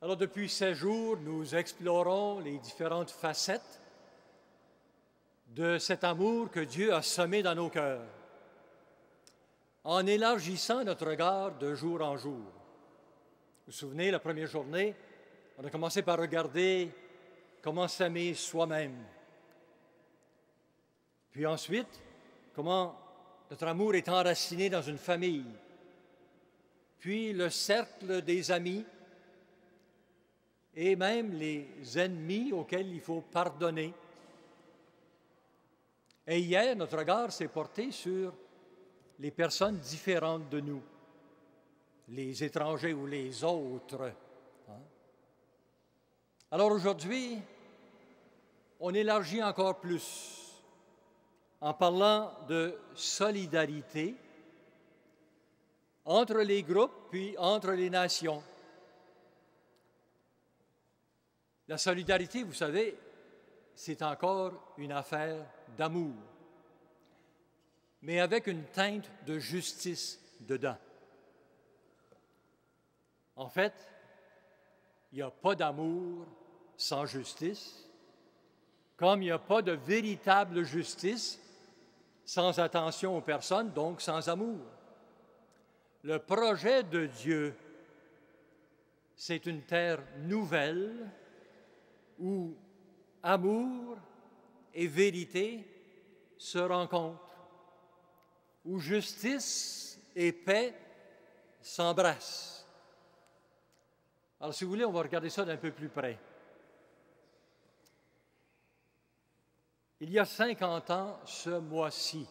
Alors, depuis 16 jours, nous explorons les différentes facettes de cet amour que Dieu a semé dans nos cœurs, en élargissant notre regard de jour en jour. Vous vous souvenez, la première journée, on a commencé par regarder comment s'aimer soi-même. Puis ensuite, comment notre amour est enraciné dans une famille. Puis le cercle des amis et même les ennemis auxquels il faut pardonner. Et hier, notre regard s'est porté sur les personnes différentes de nous, les étrangers ou les autres. Alors aujourd'hui, on élargit encore plus en parlant de solidarité entre les groupes puis entre les nations. La solidarité, vous savez, c'est encore une affaire d'amour, mais avec une teinte de justice dedans. En fait, il n'y a pas d'amour sans justice, comme il n'y a pas de véritable justice sans attention aux personnes, donc sans amour. Le projet de Dieu, c'est une terre nouvelle où amour et vérité se rencontrent, où justice et paix s'embrassent. Alors, si vous voulez, on va regarder ça d'un peu plus près. Il y a 50 ans, ce mois-ci,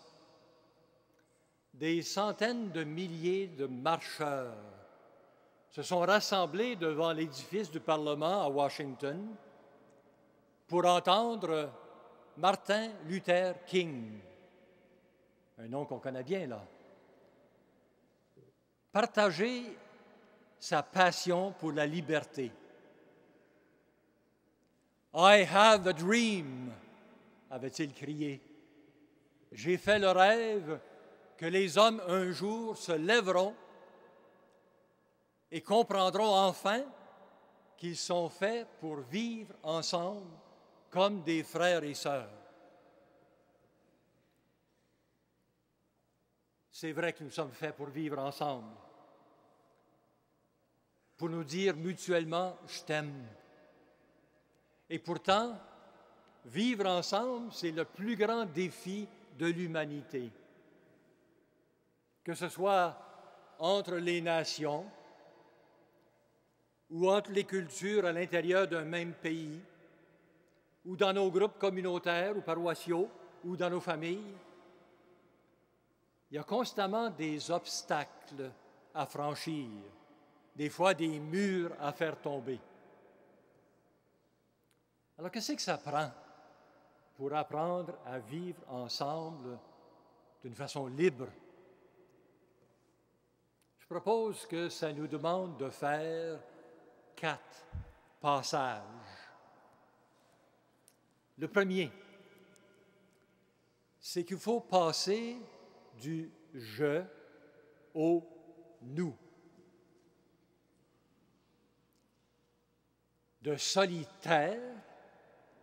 des centaines de milliers de marcheurs se sont rassemblés devant l'édifice du Parlement à Washington pour entendre Martin Luther King, un nom qu'on connaît bien là, partager sa passion pour la liberté. « I have a dream », avait-il crié. « J'ai fait le rêve que les hommes un jour se lèveront et comprendront enfin qu'ils sont faits pour vivre ensemble comme des frères et sœurs. » C'est vrai que nous sommes faits pour vivre ensemble, pour nous dire mutuellement « je t'aime ». Et pourtant, vivre ensemble, c'est le plus grand défi de l'humanité. Que ce soit entre les nations ou entre les cultures à l'intérieur d'un même pays, ou dans nos groupes communautaires ou paroissiaux, ou dans nos familles, il y a constamment des obstacles à franchir, des fois des murs à faire tomber. Alors, qu'est-ce que ça prend pour apprendre à vivre ensemble d'une façon libre? Je propose que ça nous demande de faire 4 passages. Le premier, c'est qu'il faut passer du « je » au « nous ». De solitaire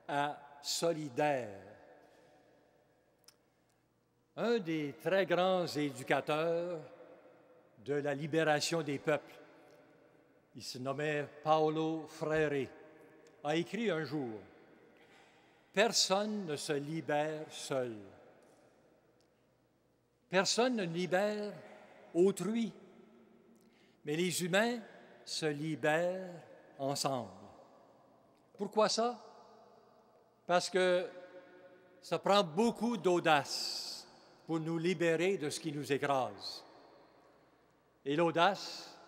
à solidaire. Un des très grands éducateurs de la libération des peuples, il se nommait Paulo Freire, a écrit un jour « Personne ne se libère seul. Personne ne libère autrui, mais les humains se libèrent ensemble. » Pourquoi ça? Parce que ça prend beaucoup d'audace pour nous libérer de ce qui nous écrase. Et l'audace,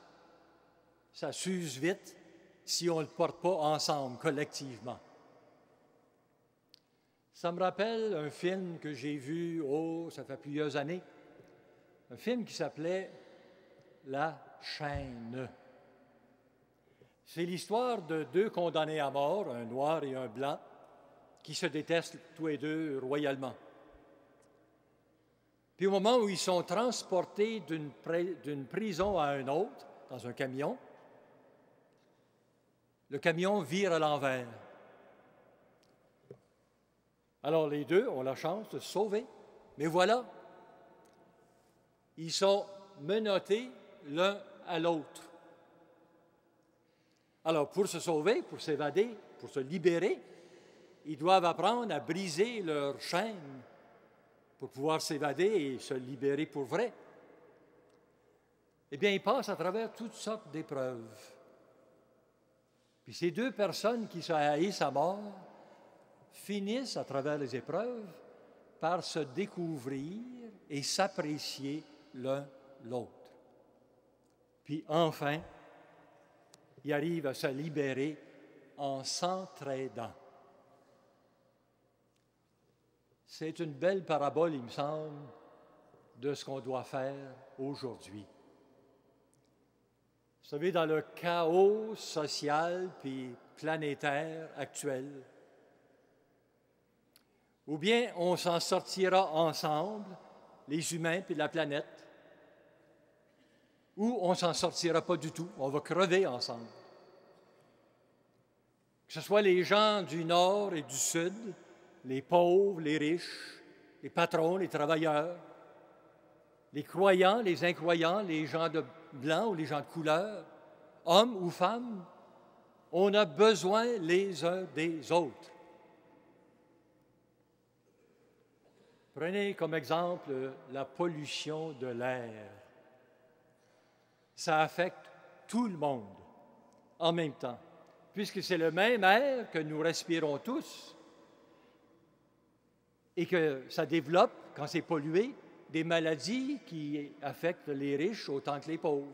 ça s'use vite si on ne le porte pas ensemble, collectivement. Ça me rappelle un film que j'ai vu, ça fait plusieurs années, un film qui s'appelait « La chaîne ». C'est l'histoire de 2 condamnés à mort, un noir et un blanc, qui se détestent tous les 2 royalement. Puis au moment où ils sont transportés d'une prison à une autre, dans un camion, le camion vire à l'envers. Alors les deux ont la chance de se sauver. Mais voilà, ils sont menottés l'un à l'autre. Alors pour se sauver, pour s'évader, pour se libérer, ils doivent apprendre à briser leurs chaînes pour pouvoir s'évader et se libérer pour vrai. Eh bien, ils passent à travers toutes sortes d'épreuves. Puis ces deux personnes qui se haïssent à mort finissent, à travers les épreuves, par se découvrir et s'apprécier l'un l'autre. Puis enfin, ils arrivent à se libérer en s'entraidant. C'est une belle parabole, il me semble, de ce qu'on doit faire aujourd'hui. Vous savez, dans le chaos social puis planétaire actuel, ou bien on s'en sortira ensemble, les humains puis la planète, ou on ne s'en sortira pas du tout, on va crever ensemble. Que ce soit les gens du Nord et du Sud, les pauvres, les riches, les patrons, les travailleurs, les croyants, les incroyants, les gens de blanc ou les gens de couleur, hommes ou femmes, on a besoin les uns des autres. Prenez comme exemple la pollution de l'air. Ça affecte tout le monde en même temps, puisque c'est le même air que nous respirons tous et que ça développe, quand c'est pollué, des maladies qui affectent les riches autant que les pauvres.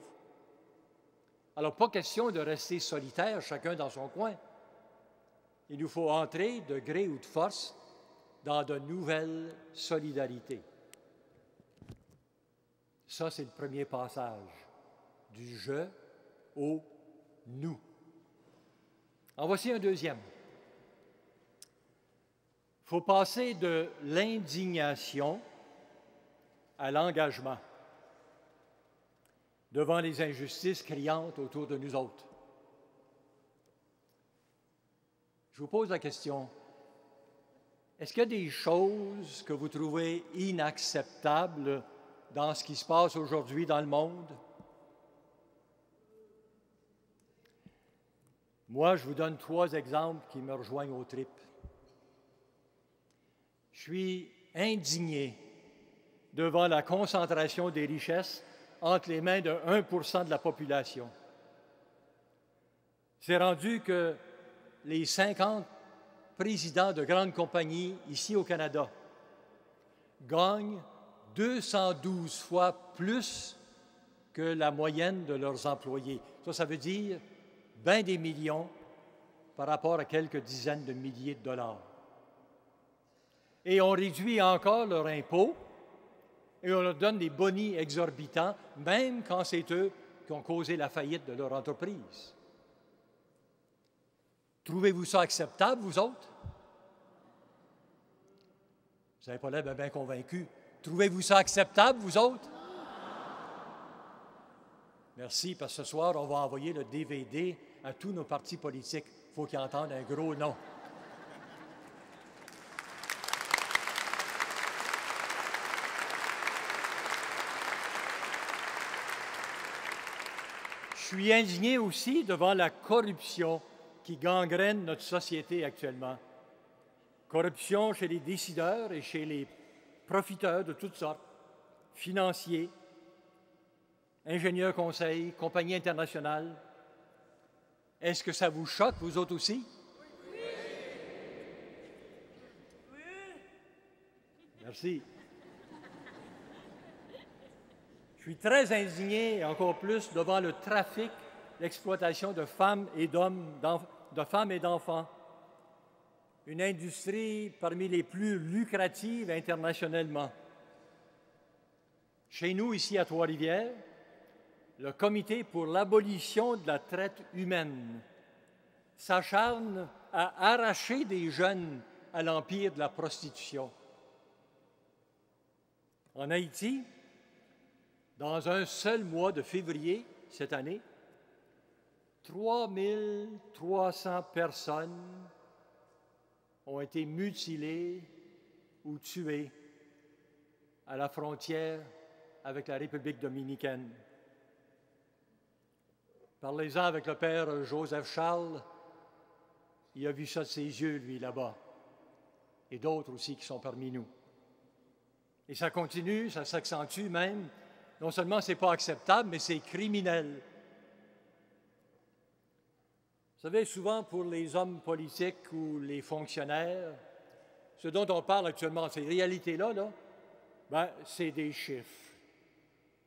Alors, pas question de rester solitaire, chacun dans son coin. Il nous faut entrer, de gré ou de force, dans de nouvelles solidarités. Ça, c'est le premier passage, du « je » au « nous ». En voici un deuxième. Il faut passer de l'indignation à l'engagement devant les injustices criantes autour de nous autres. Je vous pose la question, est-ce qu'il y a des choses que vous trouvez inacceptables dans ce qui se passe aujourd'hui dans le monde? Moi, je vous donne 3 exemples qui me rejoignent aux tripes. Je suis indigné devant la concentration des richesses entre les mains de 1% de la population. C'est rendu que les 50 présidents de grandes compagnies ici au Canada gagnent 212 fois plus que la moyenne de leurs employés. Ça veut dire bien des millions par rapport à quelques dizaines de milliers de dollars. Et on réduit encore leurs impôts et on leur donne des bonis exorbitants, même quand c'est eux qui ont causé la faillite de leur entreprise. Trouvez-vous ça acceptable, vous autres? Vous n'avez pas l'air bien convaincus. Trouvez-vous ça acceptable, vous autres? Merci, parce que ce soir, on va envoyer le DVD à tous nos partis politiques. Il faut qu'ils entendent un gros nom. Je suis indigné aussi devant la corruption qui gangrène notre société actuellement. Corruption chez les décideurs et chez les profiteurs de toutes sortes, financiers, ingénieurs conseils, compagnies internationales. Est-ce que ça vous choque, vous autres aussi? Oui. Oui. Merci. Je suis très indigné, encore plus, devant le trafic, l'exploitation de femmes et d'enfants. Une industrie parmi les plus lucratives internationalement. Chez nous, ici à Trois-Rivières, le Comité pour l'abolition de la traite humaine s'acharne à arracher des jeunes à l'empire de la prostitution. En Haïti, dans un seul mois de février cette année, 3 300 personnes ont été mutilées ou tuées à la frontière avec la République dominicaine. Parlez-en avec le père Joseph Charles, il a vu ça de ses yeux, lui, là-bas, et d'autres aussi qui sont parmi nous. Et ça continue, ça s'accentue même. Non seulement c'est pas acceptable, mais c'est criminel. Vous savez, souvent pour les hommes politiques ou les fonctionnaires, ce dont on parle actuellement, ces réalités-là, c'est des chiffres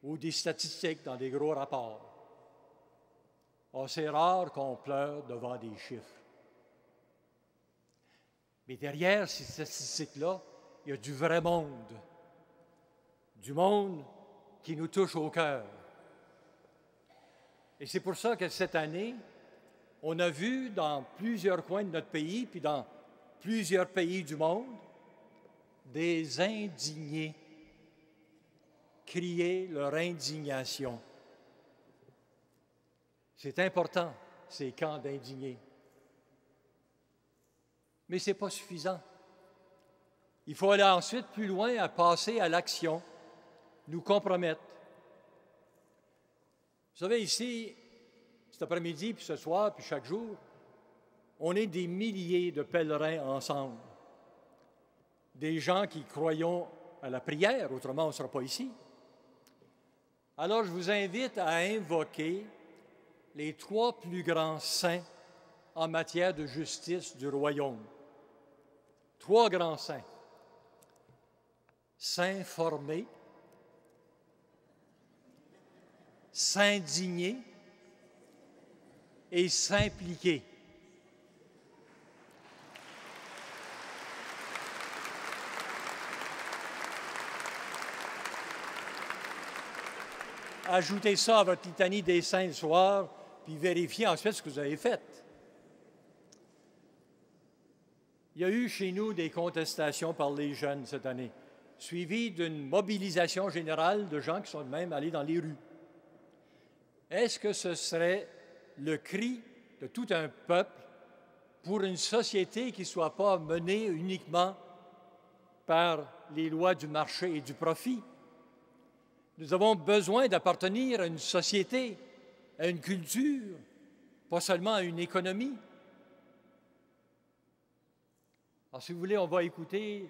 ou des statistiques dans des gros rapports. Or, c'est rare qu'on pleure devant des chiffres. Mais derrière ces statistiques-là, il y a du vrai monde. Du monde qui nous touche au cœur. Et c'est pour ça que cette année, on a vu dans plusieurs coins de notre pays, puis dans plusieurs pays du monde, des indignés crier leur indignation. C'est important, ces camps d'indignés. Mais ce n'est pas suffisant. Il faut aller ensuite plus loin, à passer à l'action, nous compromettre. Vous savez, ici, cet après-midi, puis ce soir, puis chaque jour, on est des milliers de pèlerins ensemble. Des gens qui croyons à la prière, autrement on ne sera pas ici. Alors, je vous invite à invoquer les 3 plus grands saints en matière de justice du royaume. 3 grands saints. S'informer, s'indigner et s'impliquer. Ajoutez ça à votre litanie des saints le soir, puis vérifiez ensuite ce que vous avez fait. Il y a eu chez nous des contestations par les jeunes cette année, suivies d'une mobilisation générale de gens qui sont même allés dans les rues. Est-ce que ce serait le cri de tout un peuple pour une société qui ne soit pas menée uniquement par les lois du marché et du profit? Nous avons besoin d'appartenir à une société, à une culture, pas seulement à une économie. Alors, si vous voulez, on va écouter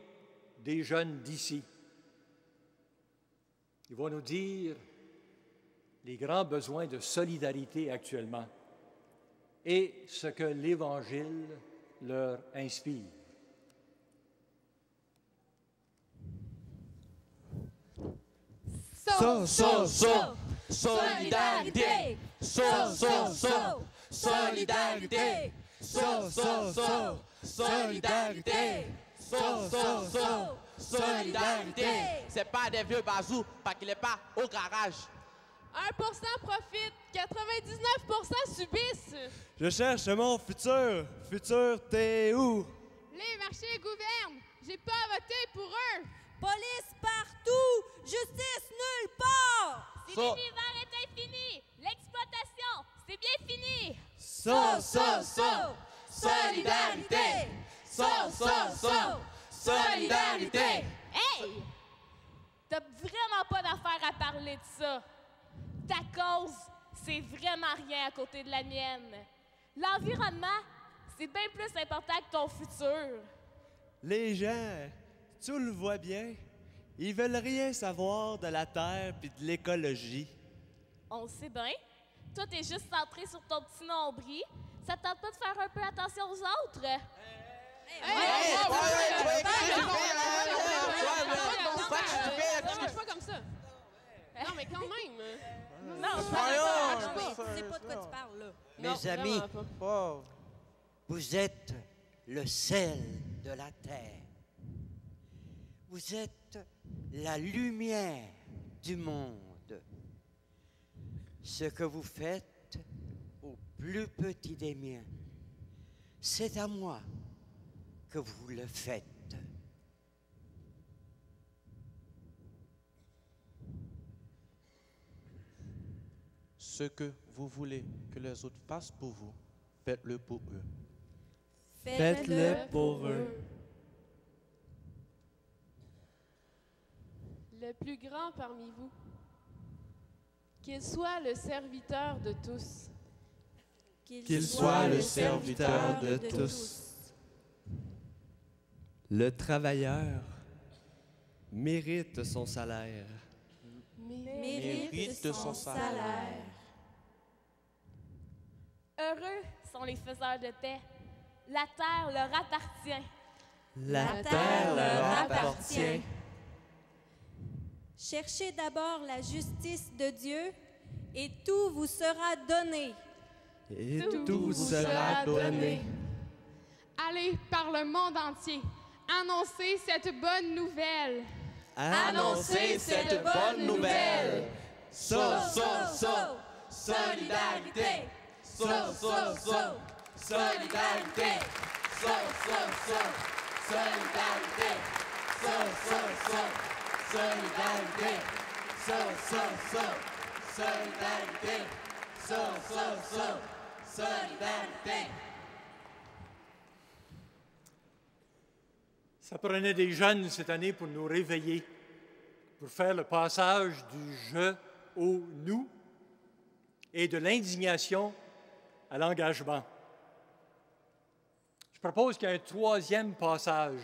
des jeunes d'ici. Ils vont nous dire les grands besoins de solidarité actuellement et ce que l'Évangile leur inspire. Solidarité. Solidarité. Solidarité. Solidarité. C'est pas des vieux bazous, parce qu'il n'est pas au garage. 1% profite, 99% subissent. Je cherche mon futur. Futur, t'es où? Les marchés gouvernent. J'ai pas voté pour eux. Police partout, justice nulle part. Si l'univers est infini, l'exploitation, c'est bien fini. Solidarité. Solidarité. Hey! T'as vraiment pas d'affaire à parler de ça. Ta cause, c'est vraiment rien à côté de la mienne. L'environnement, c'est bien plus important que ton futur. Les gens, tu le vois bien, ils veulent rien savoir de la terre puis de l'écologie. On le sait bien. Toi, t'es juste centré sur ton petit nombril. Ça te tente pas de faire un peu attention aux autres? Ça marche pas comme ça. Non, mais quand même. Non, C'est pas de quoi tu parles, là. Mes amis, vous êtes le sel de la terre. Vous êtes la lumière du monde. Ce que vous faites au plus petit des miens, c'est à moi que vous le faites. Ce que vous voulez que les autres fassent pour vous, faites-le pour eux. Faites-le pour eux. Le plus grand parmi vous, qu'il soit le serviteur de tous. Qu'il soit le serviteur de tous. Le travailleur mérite son salaire. Mérite de son salaire. Heureux sont les faiseurs de paix. La terre leur appartient. La terre leur appartient. Cherchez d'abord la justice de Dieu et tout vous sera donné. Et tout vous sera donné. Allez par le monde entier, annoncez cette bonne nouvelle. Annoncez cette bonne nouvelle. Solidarité! Solidarité! Solidarité! Solidarité! Solidarité! Ça prenait des jeunes cette année pour nous réveiller, pour faire le passage du je au nous et de l'indignation à l'engagement. Je propose qu'il y ait un troisième passage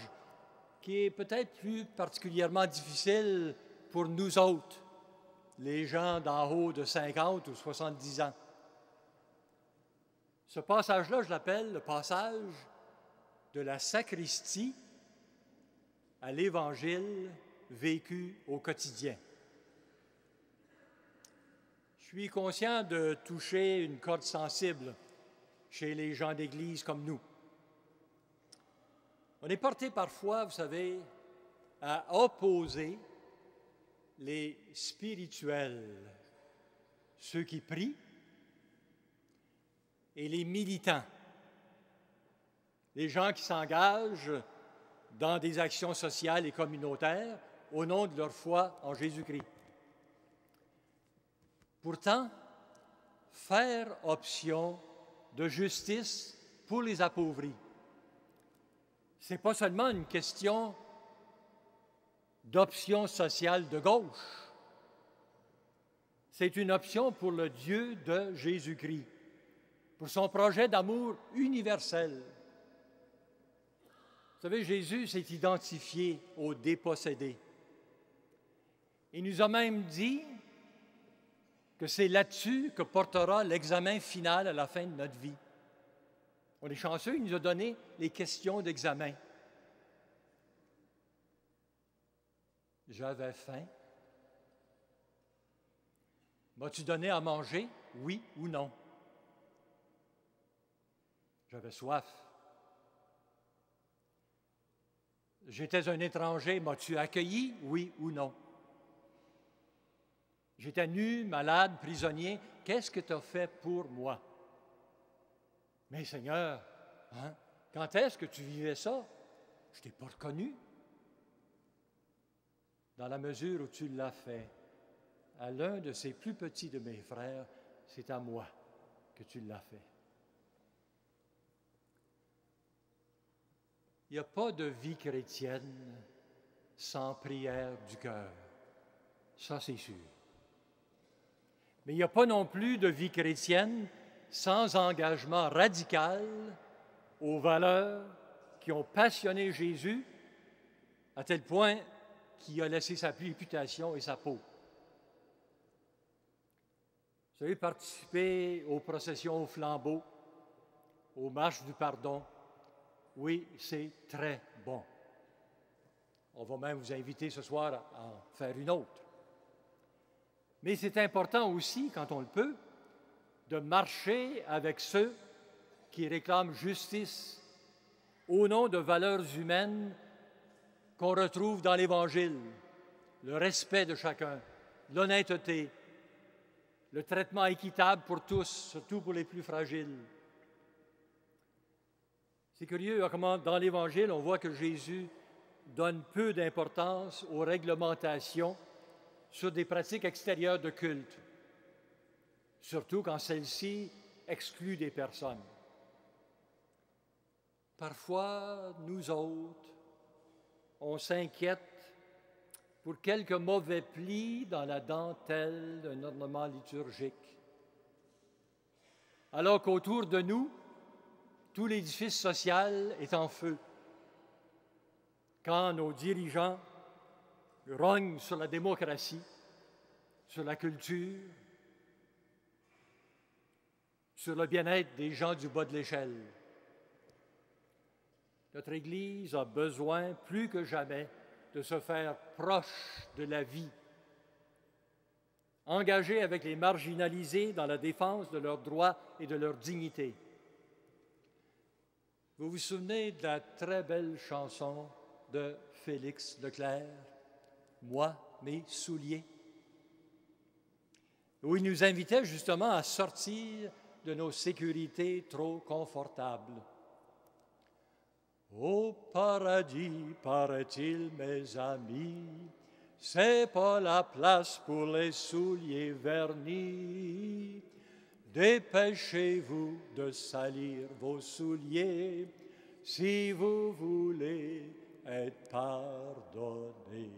qui est peut-être plus particulièrement difficile pour nous autres, les gens d'en haut de 50 ou 70 ans. Ce passage-là, je l'appelle le passage de la sacristie à l'Évangile vécu au quotidien. Je suis conscient de toucher une corde sensible chez les gens d'Église comme nous. On est porté parfois, vous savez, à opposer les spirituels, ceux qui prient, et les militants, les gens qui s'engagent dans des actions sociales et communautaires au nom de leur foi en Jésus-Christ. Pourtant, faire option de justice pour les appauvris, ce n'est pas seulement une question d'option sociale de gauche, c'est une option pour le Dieu de Jésus-Christ, pour son projet d'amour universel. Vous savez, Jésus s'est identifié aux dépossédés. Il nous a même dit que c'est là-dessus que portera l'examen final à la fin de notre vie. On est chanceux, il nous a donné les questions d'examen. J'avais faim. M'as-tu donné à manger, oui ou non? J'avais soif. J'étais un étranger, m'as-tu accueilli, oui ou non? J'étais nu, malade, prisonnier, qu'est-ce que tu as fait pour moi? Mais Seigneur, quand est-ce que tu vivais ça? Je ne t'ai pas reconnu. Dans la mesure où tu l'as fait, à l'un de ces plus petits de mes frères, c'est à moi que tu l'as fait. Il n'y a pas de vie chrétienne sans prière du cœur. Ça, c'est sûr. Mais il n'y a pas non plus de vie chrétienne sans engagement radical aux valeurs qui ont passionné Jésus à tel point qu'il a laissé sa réputation et sa peau. Vous avez participé aux processions au flambeau, aux marches du pardon. Oui, c'est très bon. On va même vous inviter ce soir à en faire une autre. Mais c'est important aussi, quand on le peut, de marcher avec ceux qui réclament justice au nom de valeurs humaines qu'on retrouve dans l'Évangile, le respect de chacun, l'honnêteté, le traitement équitable pour tous, surtout pour les plus fragiles. C'est curieux comment dans l'Évangile, on voit que Jésus donne peu d'importance aux réglementations sur des pratiques extérieures de culte. surtout quand celle-ci exclut des personnes. Parfois, nous autres, on s'inquiète pour quelques mauvais plis dans la dentelle d'un ornement liturgique, alors qu'autour de nous, tout l'édifice social est en feu. Quand nos dirigeants rognent sur la démocratie, sur la culture, sur le bien-être des gens du bas de l'échelle. Notre Église a besoin, plus que jamais, de se faire proche de la vie, engagée avec les marginalisés dans la défense de leurs droits et de leur dignité. Vous vous souvenez de la très belle chanson de Félix Leclerc, « Moi, mes souliers », où il nous invitait justement à sortir de nos sécurités trop confortables. Au paradis, paraît-il, mes amis, c'est pas la place pour les souliers vernis. Dépêchez-vous de salir vos souliers si vous voulez être pardonné.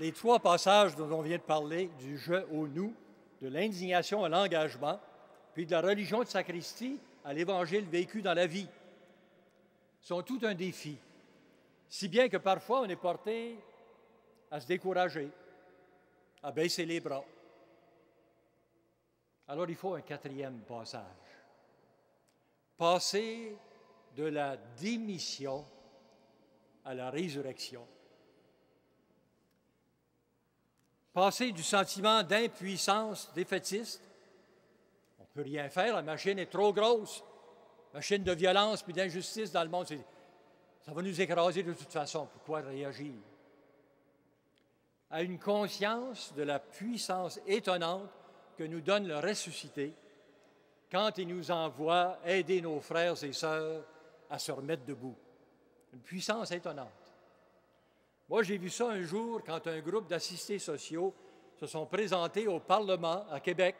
Les trois passages dont on vient de parler, du « je » au « nous », de l'indignation à l'engagement, puis de la religion de sacristie à l'Évangile vécu dans la vie, sont tout un défi, si bien que parfois on est porté à se décourager, à baisser les bras. Alors il faut un quatrième passage. Passer de la démission à la résurrection. Passer du sentiment d'impuissance défaitiste, on ne peut rien faire, la machine est trop grosse, machine de violence puis d'injustice dans le monde, ça va nous écraser de toute façon, pourquoi réagir? À une conscience de la puissance étonnante que nous donne le ressuscité quand il nous envoie aider nos frères et sœurs à se remettre debout. Une puissance étonnante. Moi, j'ai vu ça un jour quand un groupe d'assistés sociaux se sont présentés au Parlement à Québec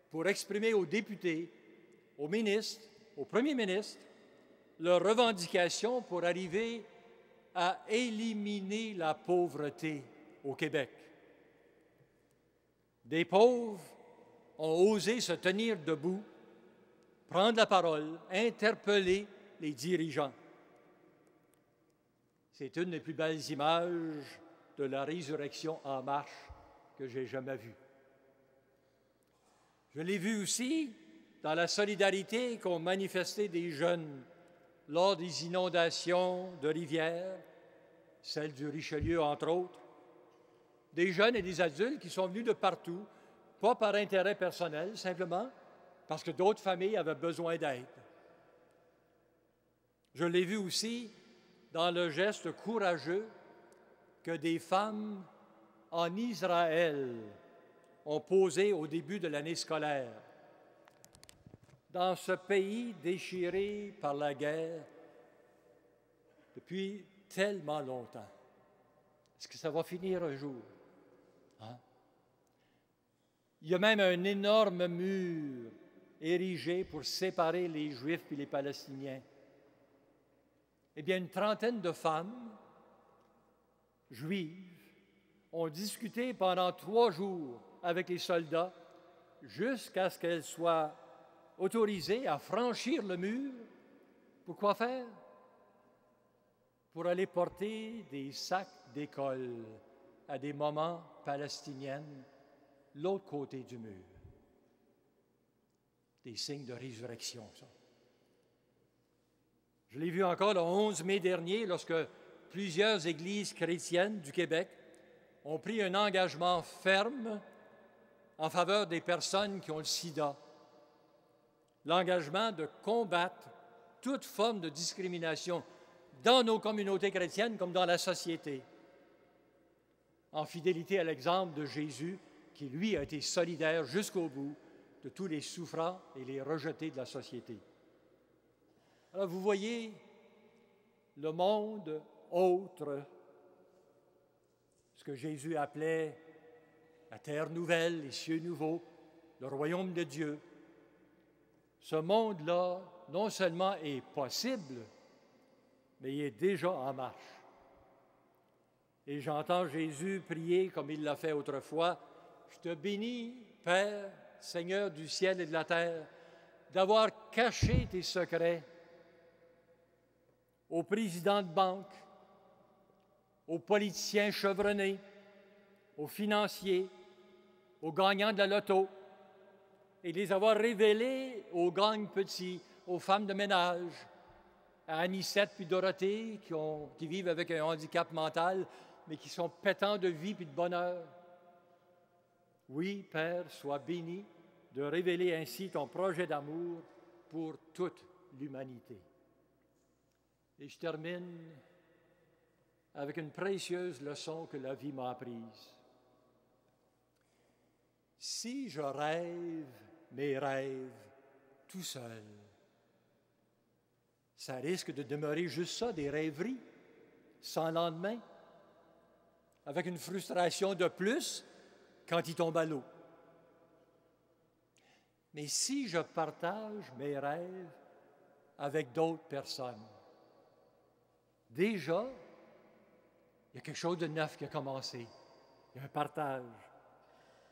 pour exprimer aux députés, aux ministres, au premier ministre, leurs revendications pour arriver à éliminer la pauvreté au Québec. Des pauvres ont osé se tenir debout, prendre la parole, interpeller les dirigeants. C'est une des plus belles images de la résurrection en marche que j'ai jamais vue. Je l'ai vu aussi dans la solidarité qu'ont manifesté des jeunes lors des inondations de rivières, celle du Richelieu entre autres, des jeunes et des adultes qui sont venus de partout, pas par intérêt personnel, simplement parce que d'autres familles avaient besoin d'aide. Je l'ai vu aussi dans le geste courageux que des femmes en Israël ont posé au début de l'année scolaire. Dans ce pays déchiré par la guerre depuis tellement longtemps, est-ce que ça va finir un jour? Hein? Il y a même un énorme mur érigé pour séparer les Juifs et les Palestiniens. Eh bien, une trentaine de femmes juives ont discuté pendant 3 jours avec les soldats jusqu'à ce qu'elles soient autorisées à franchir le mur. Pour quoi faire? Pour aller porter des sacs d'école à des mamans palestiniennes l'autre côté du mur. Des signes de résurrection, ça. Je l'ai vu encore le 11 mai dernier lorsque plusieurs églises chrétiennes du Québec ont pris un engagement ferme en faveur des personnes qui ont le sida. L'engagement de combattre toute forme de discrimination dans nos communautés chrétiennes comme dans la société, en fidélité à l'exemple de Jésus qui, lui, a été solidaire jusqu'au bout de tous les souffrants et les rejetés de la société. Alors, vous voyez, le monde autre, ce que Jésus appelait la terre nouvelle, les cieux nouveaux, le royaume de Dieu. Ce monde-là, non seulement est possible, mais il est déjà en marche. Et j'entends Jésus prier comme il l'a fait autrefois. Je te bénis, Père, Seigneur du ciel et de la terre, d'avoir caché tes secrets aux présidents de banque, aux politiciens chevronnés, aux financiers, aux gagnants de la loto, et les avoir révélés aux gangs petits, aux femmes de ménage, à Anicette puis Dorothée, qui vivent avec un handicap mental, mais qui sont pétants de vie puis de bonheur. Oui, Père, sois béni de révéler ainsi ton projet d'amour pour toute l'humanité. Et je termine avec une précieuse leçon que la vie m'a apprise. Si je rêve mes rêves tout seul, ça risque de demeurer juste ça, des rêveries, sans lendemain, avec une frustration de plus quand il tombe à l'eau. Mais si je partage mes rêves avec d'autres personnes, déjà, il y a quelque chose de neuf qui a commencé. Il y a un partage.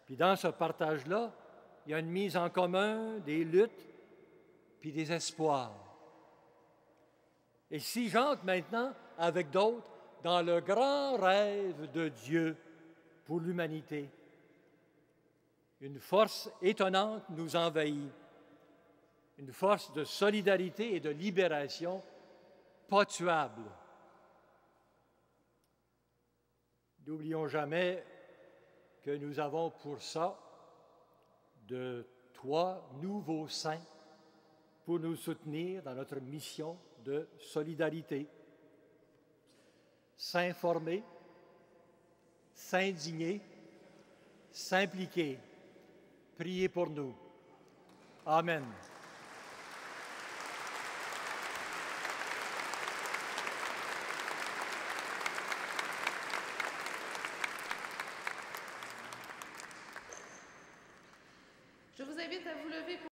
Puis dans ce partage-là, il y a une mise en commun des luttes puis des espoirs. Et si j'entre maintenant avec d'autres dans le grand rêve de Dieu pour l'humanité, une force étonnante nous envahit, une force de solidarité et de libération pas tuable. N'oublions jamais que nous avons pour ça de 3 nouveaux saints pour nous soutenir dans notre mission de solidarité. S'informer, s'indigner, s'impliquer. Priez pour nous. Amen. Je vous invite à vous lever pour